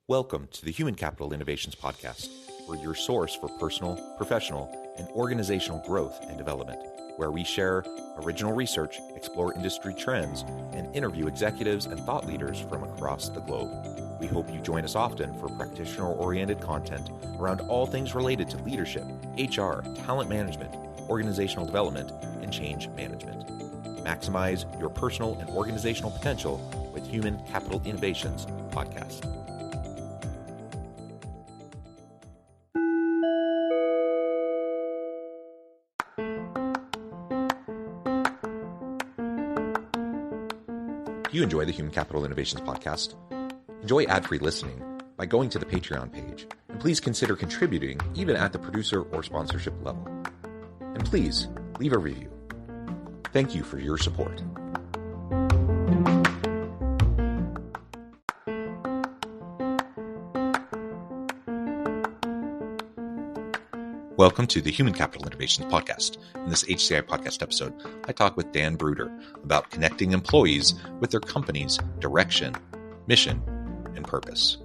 Welcome to the Human Capital Innovations Podcast. We're your source for personal, professional, and organizational growth and development, where we share original research, explore industry trends, and interview executives and thought leaders from across the globe. We hope you join us often for practitioner-oriented content around all things related to leadership, HR, talent management, organizational development, and change management. Maximize your personal and organizational potential with Human Capital Innovations Podcast. Do you enjoy the Human Capital Innovations Podcast? Enjoy ad-free listening by going to the Patreon page, and please consider contributing even at the producer or sponsorship level. And please leave a review. Thank you for your support. Welcome to the Human Capital Innovations Podcast. In this HCI Podcast episode, I talk with Dan Bruder about connecting employees with their company's direction, mission, and purpose.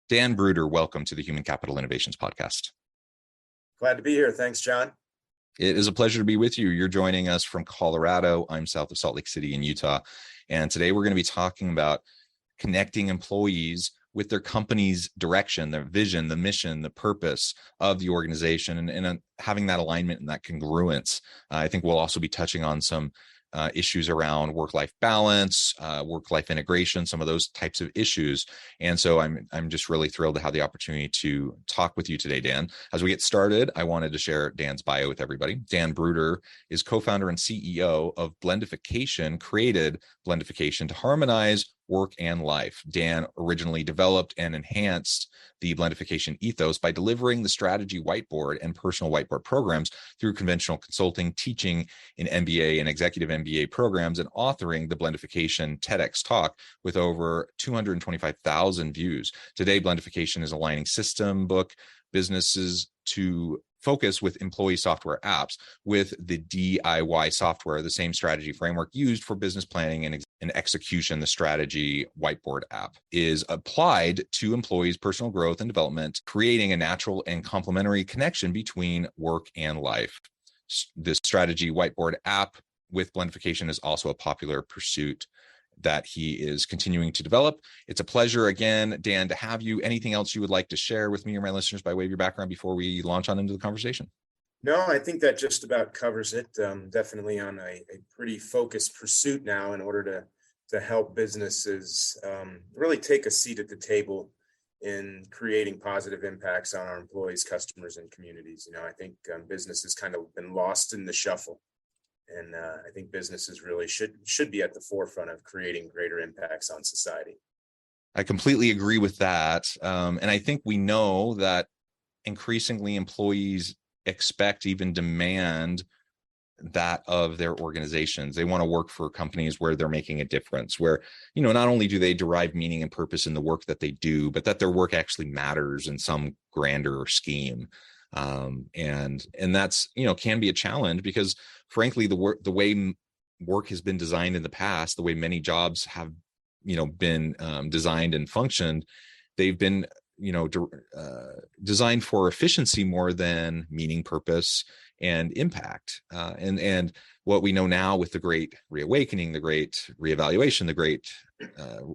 Dan Bruder, welcome to the Human Capital Innovations Podcast. Glad to be here. Thanks, John. It is a pleasure to be with you. You're joining us from Colorado. I'm south of Salt Lake City in Utah. And today we're going to be talking about connecting employees with their company's direction, their vision, the mission, the purpose of the organization, and having that alignment and that congruence. I think we'll also be touching on some issues around work-life balance, work-life integration, some of those types of issues. And so I'm just really thrilled to have the opportunity to talk with you today, Dan. As we get started, I wanted to share Dan's bio with everybody. Dan Bruder is co-founder and CEO of Blendification, created Blendification to harmonize work and life. Dan originally developed and enhanced the Blendification ethos by delivering the strategy whiteboard and personal whiteboard programs through conventional consulting, teaching in MBA and executive MBA programs, and authoring the Blendification TEDx talk with over 225,000 views. Today, Blendification is aligning system book businesses to focus with employee software apps with the DIY software, the same strategy framework used for business planning and execution. The strategy whiteboard app is applied to employees' personal growth and development, creating a natural and complementary connection between work and life. This strategy whiteboard app with Blendification is also a popular pursuit that he is continuing to develop. It's a pleasure again, Dan, to have you. Anything else you would like to share with me or my listeners by way of your background before we launch on into the conversation? No, I think that just about covers it. Definitely on a pretty focused pursuit now in order to help businesses really take a seat at the table in creating positive impacts on our employees, customers, and communities. You know, I think business has kind of been lost in the shuffle. And I think businesses really should be at the forefront of creating greater impacts on society. I completely agree with that. And I think we know that increasingly employees expect, even demand that of their organizations. They want to work for companies where they're making a difference, where, you know, not only do they derive meaning and purpose in the work that they do, but that their work actually matters in some grander scheme. And that's, you know, can be a challenge because frankly, the way work has been designed in the past, the way many jobs have, you know, been designed and functioned, they've been, you know, designed for efficiency more than meaning, purpose, and impact. And what we know now with the great reawakening, the great reevaluation, the great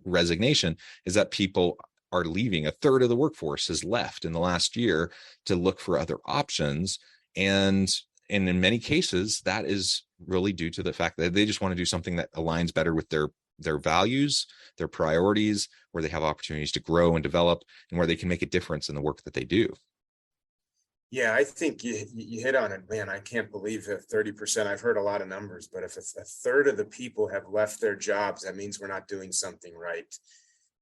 resignation is that people are leaving. A third of the workforce has left in the last year to look for other options. And in many cases, that is really due to the fact that they just want to do something that aligns better with their values, their priorities, where they have opportunities to grow and develop, and where they can make a difference in the work that they do. Yeah, I think you hit on it, man. I can't believe that 30%. I've heard a lot of numbers, but if a third of the people have left their jobs, that means we're not doing something right.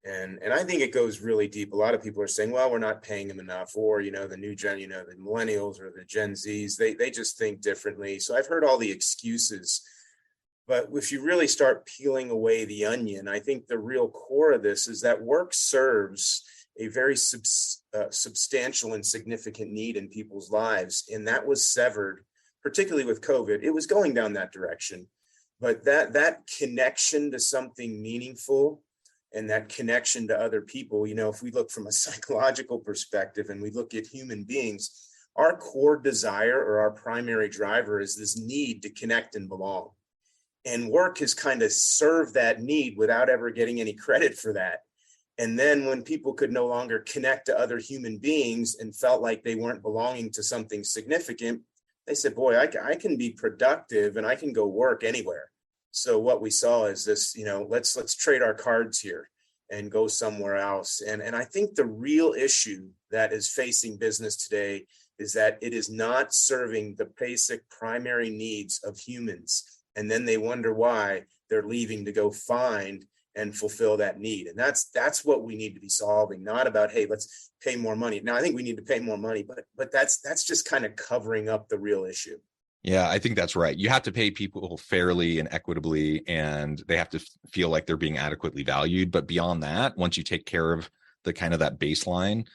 And I think it goes really deep. A lot of people are saying, well, we're not paying them enough, or, you know, the new gen, you know, the millennials or the Gen Zs, they just think differently. So I've heard all the excuses But if you really start peeling away the onion, I think the real core of this is that work serves a very substantial and significant need in people's lives. And that was severed, particularly with COVID. It was going down that direction. But that connection to something meaningful and that connection to other people, if we look from a psychological perspective and we look at human beings, our core desire or our primary driver is this need to connect and belong. And work has kind of served that need without ever getting any credit for that. And then when people could no longer connect to other human beings and felt like they weren't belonging to something significant, they said, boy, I can be productive and I can go work anywhere. So what we saw is this, let's trade our cards here and go somewhere else. And I think the real issue that is facing business today is that it is not serving the basic primary needs of humans. And then they wonder why they're leaving to go find and fulfill that need. And that's what we need to be solving, not about, hey, let's pay more money. Now, I think we need to pay more money, but that's just kind of covering up the real issue. Yeah, I think that's right. You have to pay people fairly and equitably, and they have to feel like they're being adequately valued. But beyond that, once you take care of the kind of that baseline,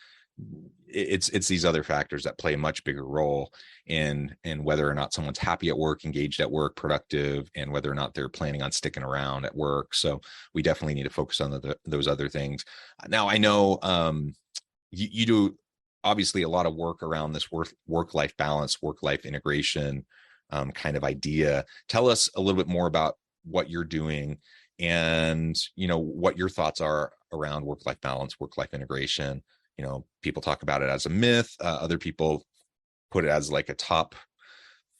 it's these other factors that play a much bigger role in whether or not someone's happy at work, engaged at work, productive, and whether or not they're planning on sticking around at work. So we definitely need to focus on those other things. Now, I know you do obviously a lot of work around this work-life balance, work-life integration kind of idea. Tell us a little bit more about what you're doing and, what your thoughts are around work-life balance, work-life integration. People talk about it as a myth. Other people put it as like a top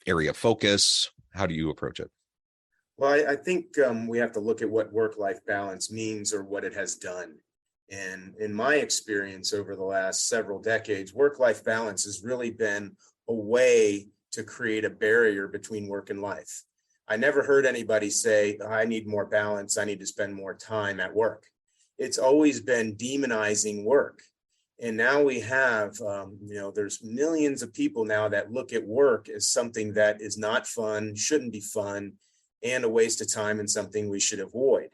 area of focus. How do you approach it? Well, I think we have to look at what work-life balance means or what it has done. And in my experience over the last several decades, work-life balance has really been a way to create a barrier between work and life. I never heard anybody say, I need more balance, I need to spend more time at work. It's always been demonizing work. And now we have, there's millions of people now that look at work as something that is not fun, shouldn't be fun, and a waste of time and something we should avoid.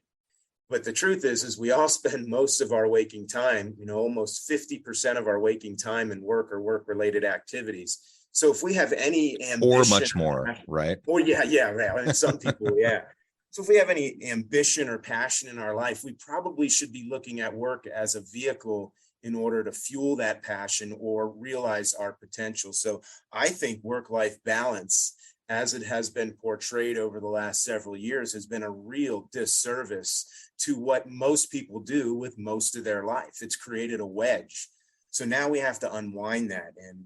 But the truth is we all spend most of our waking time, almost 50% of our waking time in work or work-related activities. So if we have any ambition, or much more, right? Or right. And some people, yeah. So if we have any ambition or passion in our life, we probably should be looking at work as a vehicle in order to fuel that passion or realize our potential. So I think work-life balance, as it has been portrayed over the last several years, has been a real disservice to what most people do with most of their life. It's created a wedge. So now we have to unwind that. And,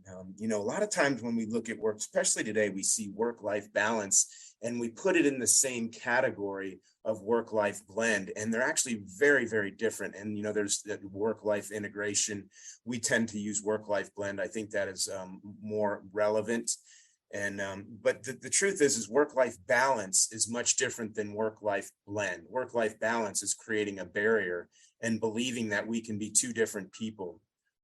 a lot of times when we look at work, especially today, we see work-life balance and we put it in the same category of work-life blend. And they're actually very, very different. And, there's that work-life integration. We tend to use work-life blend. I think that is more relevant. And but the truth is work-life balance is much different than work-life blend. Work-life balance is creating a barrier and believing that we can be two different people.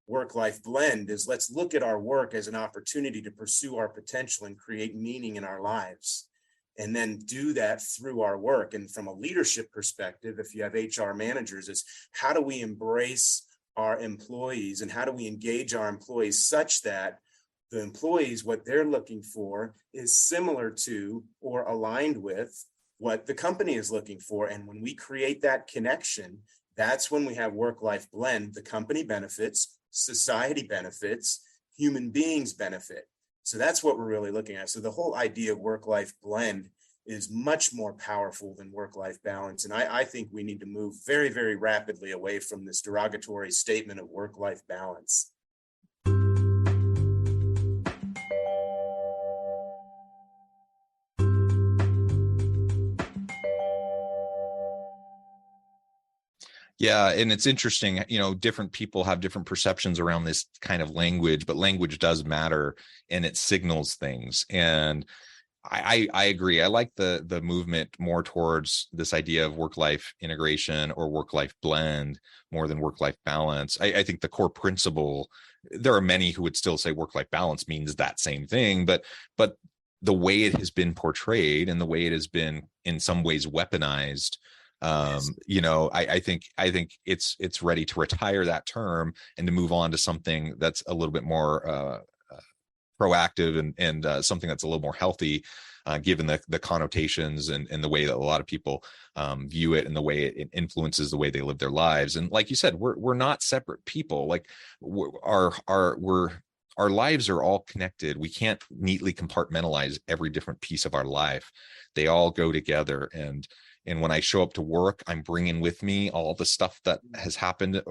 Work-life blend is let's look at our work as an opportunity to pursue our potential and create meaning in our lives, and then do that through our work. And from a leadership perspective, if you have HR managers, it's how do we embrace our employees and how do we engage our employees such that the employees, what they're looking for is similar to or aligned with what the company is looking for. And when we create that connection, that's when we have work-life blend. The company benefits, society benefits, human beings benefit. So that's what we're really looking at. So the whole idea of work-life blend is much more powerful than work-life balance. And I think we need to move very, very rapidly away from this derogatory statement of work-life balance. Yeah. And it's interesting, different people have different perceptions around this kind of language, but language does matter and it signals things. And I agree. I like the movement more towards this idea of work-life integration or work-life blend more than work-life balance. I think the core principle, there are many who would still say work-life balance means that same thing, but the way it has been portrayed and the way it has been in some ways weaponized, I think it's ready to retire that term and to move on to something that's a little bit more proactive and something that's a little more healthy, given the connotations and the way that a lot of people view it and the way it influences the way they live their lives. And like you said, we're not separate people. Like our lives are all connected. We can't neatly compartmentalize every different piece of our life. They all go together. And when I show up to work, I'm bringing with me all the stuff that has happened,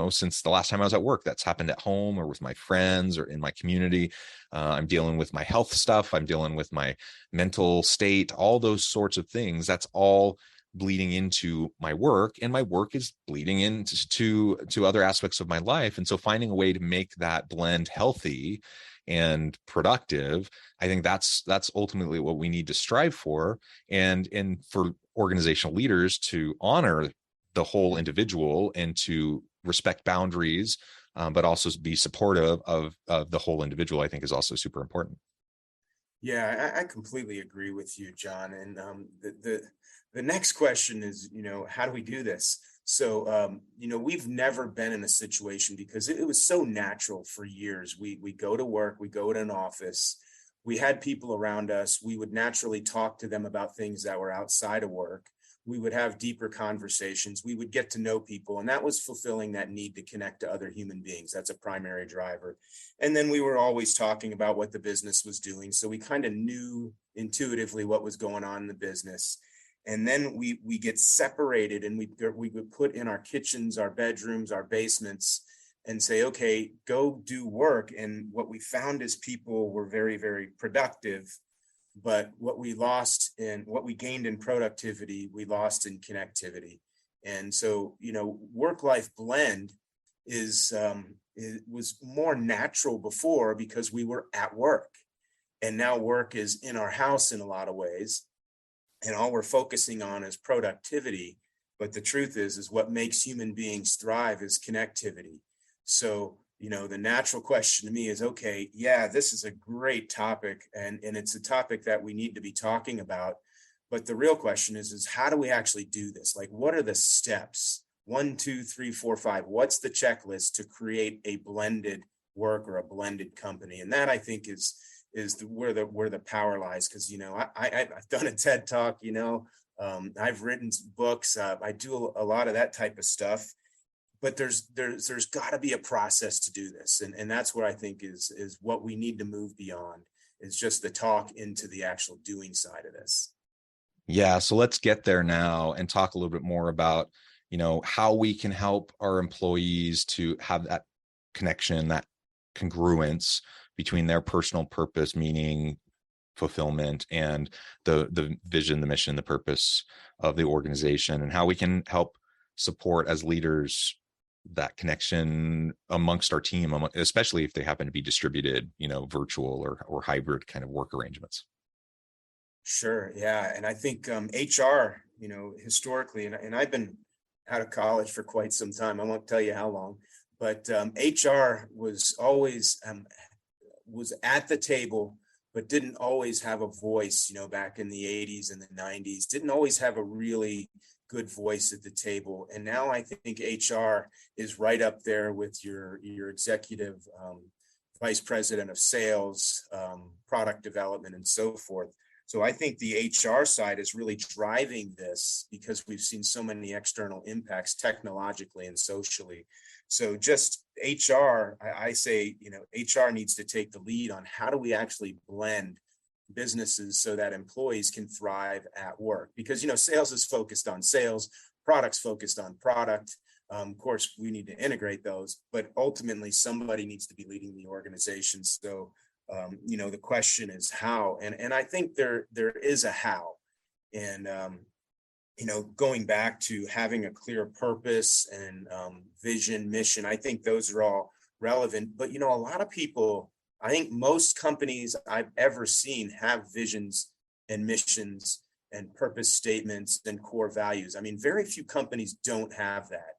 since the last time I was at work. That's happened at home or with my friends or in my community. I'm dealing with my health stuff. I'm dealing with my mental state, all those sorts of things. That's all bleeding into my work, and my work is bleeding into other aspects of my life. And so finding a way to make that blend healthy and productive, I think that's ultimately what we need to strive for, and for organizational leaders to honor the whole individual and to respect boundaries, but also be supportive of the whole individual, I think is also super important. Yeah, I completely agree with you, John. And the next question is, how do we do this? So, we've never been in a situation, because it was so natural for years. We go to work, we go to an office, we had people around us. We would naturally talk to them about things that were outside of work. We would have deeper conversations. We would get to know people, and that was fulfilling that need to connect to other human beings. That's a primary driver. And then we were always talking about what the business was doing. So we kind of knew intuitively what was going on in the business. And then we get separated, and we would put in our kitchens, our bedrooms, our basements, and say, okay, go do work. And what we found is people were very, very productive, but what we gained in productivity, we lost in connectivity. And so, work-life blend it was more natural before, because we were at work, and now work is in our house in a lot of ways. And all we're focusing on is productivity. But the truth is what makes human beings thrive is connectivity. So, the natural question to me is, okay, yeah, this is a great topic, and it's a topic that we need to be talking about. But the real question is how do we actually do this? Like, what are the steps? 1, 2, 3, 4, 5. What's the checklist to create a blended work or a blended company? And that, I think, is where the power lies. Because I've done a TED Talk. I've written books. I do a lot of that type of stuff. But there's got to be a process to do this, and that's what I think is what we need to move beyond, is just the talk into the actual doing side of this. Yeah, so let's get there now and talk a little bit more about how we can help our employees to have that connection, that congruence between their personal purpose, meaning fulfillment, and the vision, the mission, the purpose of the organization, and how we can help support as leaders that connection amongst our team, especially if they happen to be distributed, virtual or hybrid kind of work arrangements. Sure. Yeah. And I think HR, historically, and I've been out of college for quite some time. I won't tell you how long, but HR was always was at the table, but didn't always have a voice, back in the 80s and the 90s, didn't always have a really good voice at the table. And now I think HR is right up there with your executive vice president of sales, product development, and so forth. So I think the HR side is really driving this, because we've seen so many external impacts technologically and socially. So just HR, I say, HR needs to take the lead on how do we actually blend businesses so that employees can thrive at work. Because, sales is focused on sales, products focused on product. Of course, we need to integrate those, but ultimately somebody needs to be leading the organization. So, the question is how, and I think there is a how. And, going back to having a clear purpose and vision, mission, I think those are all relevant. But, a lot of people, I think most companies I've ever seen have visions and missions and purpose statements and core values. I mean, very few companies don't have that.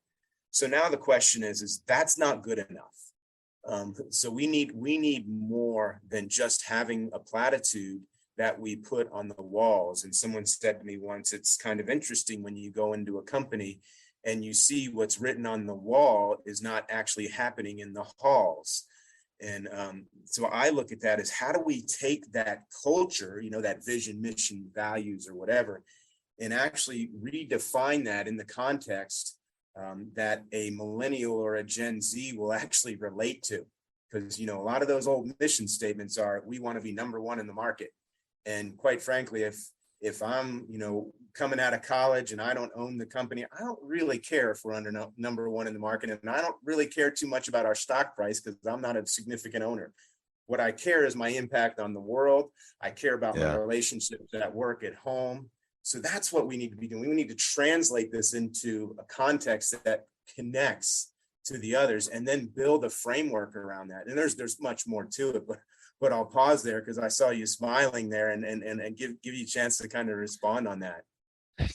So now the question is that's not good enough. So we need more than just having a platitude that we put on the walls. And someone said to me once, it's kind of interesting when you go into a company and you see what's written on the wall is not actually happening in the halls. And so I look at that as, how do we take that culture, that vision, mission, values, or whatever, and actually redefine that in the context that a millennial or a Gen Z will actually relate to. Because, a lot of those old mission statements are, we want to be number one in the market. And quite frankly, if I'm, coming out of college and I don't own the company, I don't really care if we're under number one in the market. And I don't really care too much about our stock price because I'm not a significant owner. What I care is my impact on the world. I care about my relationships at work, at home. So that's what we need to be doing. We need to translate this into a context that connects to the others and then build a framework around that. And there's much more to it, but I'll pause there because I saw you smiling there and give you a chance to kind of respond on that.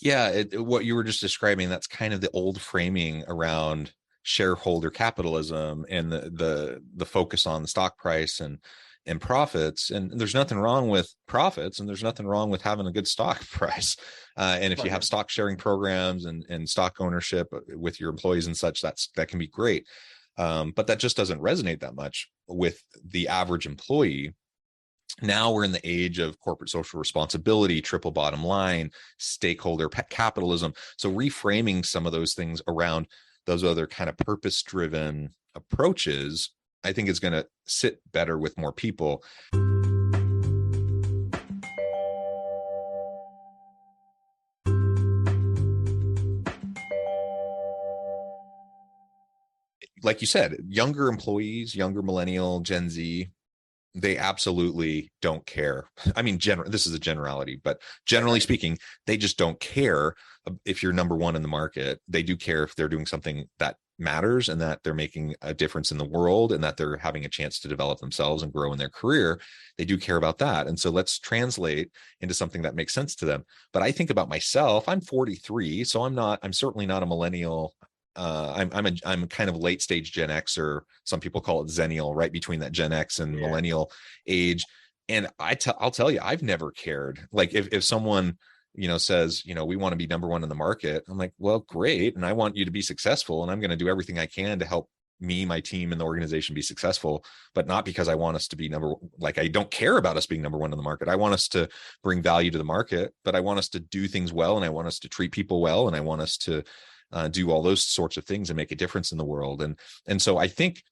Yeah, what you were just describing, that's kind of the old framing around shareholder capitalism and the focus on the stock price and profits. And there's nothing wrong with profits, and there's nothing wrong with having a good stock price. And if you have stock sharing programs and stock ownership with your employees and such, that can be great. But that just doesn't resonate that much with the average employee. Now we're in the age of corporate social responsibility, triple bottom line, stakeholder capitalism. So reframing some of those things around those other kind of purpose-driven approaches, I think is going to sit better with more people. Like you said, younger employees, younger millennial, Gen Z, they absolutely don't care. I mean, this is a generality, but generally speaking, they just don't care if you're number one in the market. They do care if they're doing something that matters and that they're making a difference in the world and that they're having a chance to develop themselves and grow in their career. They do care about that. And so let's translate into something that makes sense to them. But I think about myself, I'm 43, so I'm certainly not a millennial. I'm kind of late stage Gen X, or some people call it Zennial, right between that Gen X and millennial age. And I'll tell you, I've never cared. Like if someone, says, we want to be number one in the market, I'm like, well, great. And I want you to be successful. And I'm going to do everything I can to help me, my team, and the organization be successful, but not because I want us to be I don't care about us being number one in the market. I want us to bring value to the market, but I want us to do things well. And I want us to treat people well. And I want us to do all those sorts of things and make a difference in the world. And so I think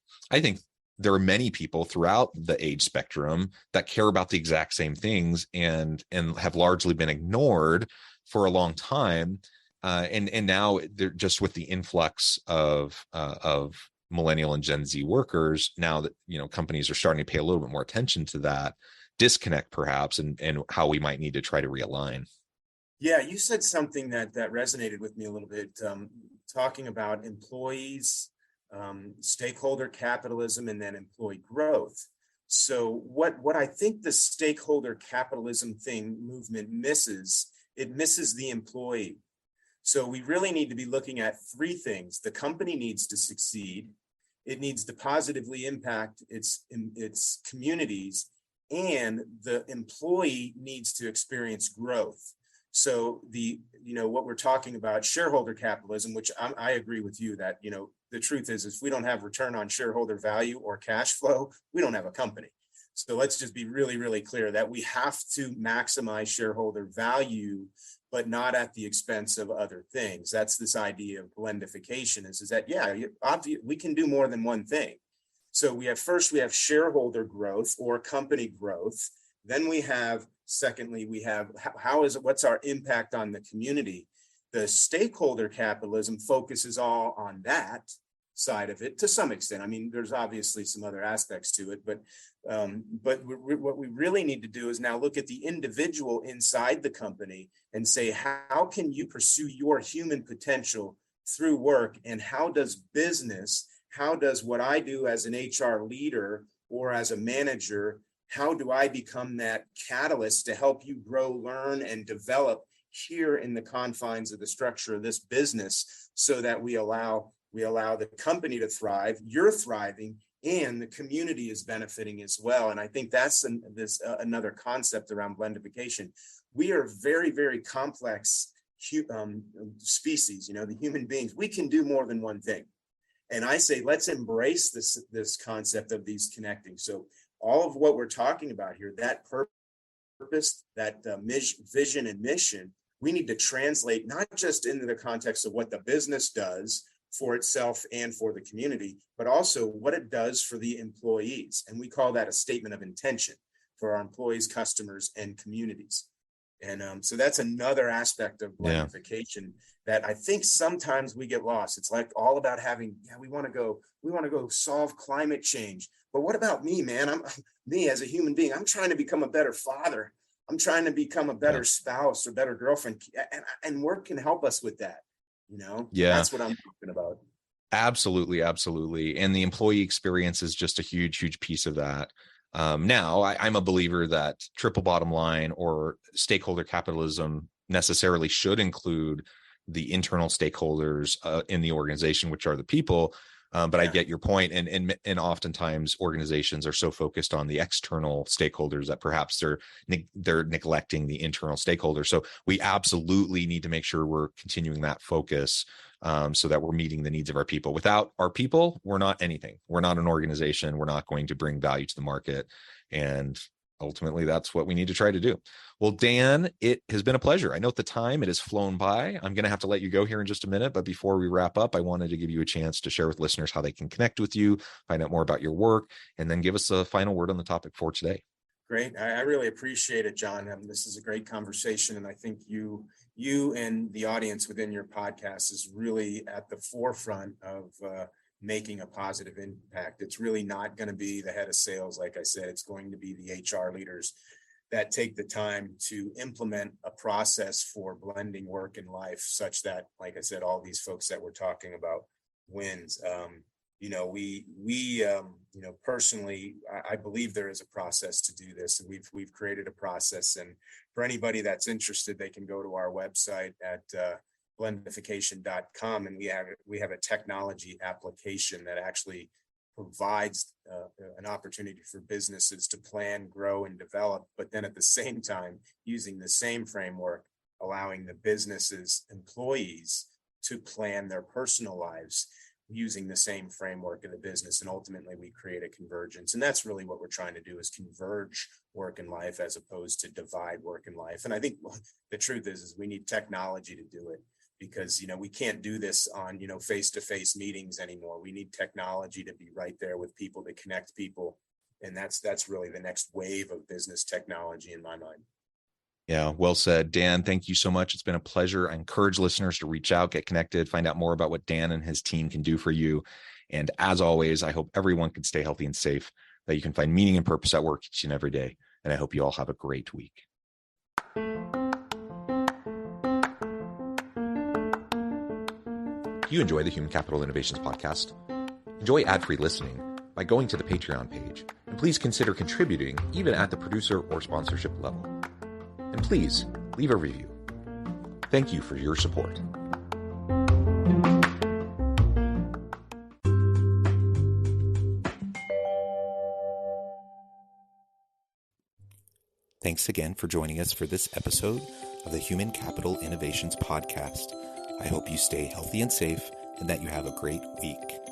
there are many people throughout the age spectrum that care about the exact same things and have largely been ignored for a long time. And now they're just with the influx of millennial and Gen Z workers, now that, companies are starting to pay a little bit more attention to that disconnect perhaps, and how we might need to try to realign. Yeah, you said something that resonated with me a little bit, talking about employees, stakeholder capitalism, and then employee growth. So what I think the stakeholder capitalism movement misses the employee. So we really need to be looking at three things. The company needs to succeed. It needs to positively impact its communities, and the employee needs to experience growth. So what we're talking about, shareholder capitalism, which I agree with you that, the truth is if we don't have return on shareholder value or cash flow, we don't have a company. So let's just be really, really clear that we have to maximize shareholder value, but not at the expense of other things. That's this idea of blendification is that, we can do more than one thing. So we have shareholder growth or company growth. Then secondly, we have what's our impact on the community? The stakeholder capitalism focuses all on that side of it to some extent. I mean, there's obviously some other aspects to it, but what we really need to do is now look at the individual inside the company and say, how can you pursue your human potential through work? And how does what I do as an HR leader or as a manager, how do I become that catalyst to help you grow, learn, and develop here in the confines of the structure of this business, so that we allow the company to thrive, you're thriving, and the community is benefiting as well. And I think that's another concept around blendification. We are very, very complex species, the human beings. We can do more than one thing. And I say, let's embrace this concept of these connecting. So all of what we're talking about here, that purpose, that vision and mission, we need to translate not just into the context of what the business does for itself and for the community, but also what it does for the employees. And we call that a statement of intention for our employees, customers, and communities. And so that's another aspect of blendification that I think sometimes we get lost. It's like all about we want to go solve climate change. But what about me, man? Me as a human being, I'm trying to become a better father. I'm trying to become a better spouse or better girlfriend. And work can help us with that. That's what I'm talking about. Absolutely. Absolutely. And the employee experience is just a huge, huge piece of that. Now, I'm a believer that triple bottom line or stakeholder capitalism necessarily should include the internal stakeholders in the organization, which are the people. But I get your point. And oftentimes organizations are so focused on the external stakeholders that perhaps they're neglecting the internal stakeholders. So we absolutely need to make sure we're continuing that focus so that we're meeting the needs of our people. Without our people, we're not anything. We're not an organization. We're not going to bring value to the market. And ultimately, that's what we need to try to do. Well, Dan, it has been a pleasure. I know at the time it has flown by. I'm going to have to let you go here in just a minute. But before we wrap up, I wanted to give you a chance to share with listeners how they can connect with you, find out more about your work, and then give us a final word on the topic for today. Great. I really appreciate it, John. This is a great conversation. And I think you and the audience within your podcast is really at the forefront of making a positive impact. It's really not going to be the head of sales. Like I said, it's going to be the HR leaders that take the time to implement a process for blending work and life such that, like I said, all these folks that we're talking about wins. Personally, I believe there is a process to do this, and we've created a process. And for anybody that's interested, they can go to our website at blendification.com, and we have a technology application that actually provides an opportunity for businesses to plan, grow, and develop, but then at the same time, using the same framework, allowing the business's employees to plan their personal lives using the same framework of the business. And ultimately, we create a convergence. And that's really what we're trying to do, is converge work and life as opposed to divide work and life. And I think the truth is we need technology to do it, because, we can't do this on, face-to-face meetings anymore. We need technology to be right there with people, to connect people. And that's really the next wave of business technology in my mind. Yeah, well said, Dan. Thank you so much. It's been a pleasure. I encourage listeners to reach out, get connected, find out more about what Dan and his team can do for you. And as always, I hope everyone can stay healthy and safe, that you can find meaning and purpose at work each and every day. And I hope you all have a great week. If you enjoy the Human Capital Innovations podcast, enjoy ad-free listening by going to the Patreon page, and please consider contributing even at the producer or sponsorship level. And please leave a review. Thank you for your support. Thanks again for joining us for this episode of the Human Capital Innovations podcast. I hope you stay healthy and safe, and that you have a great week.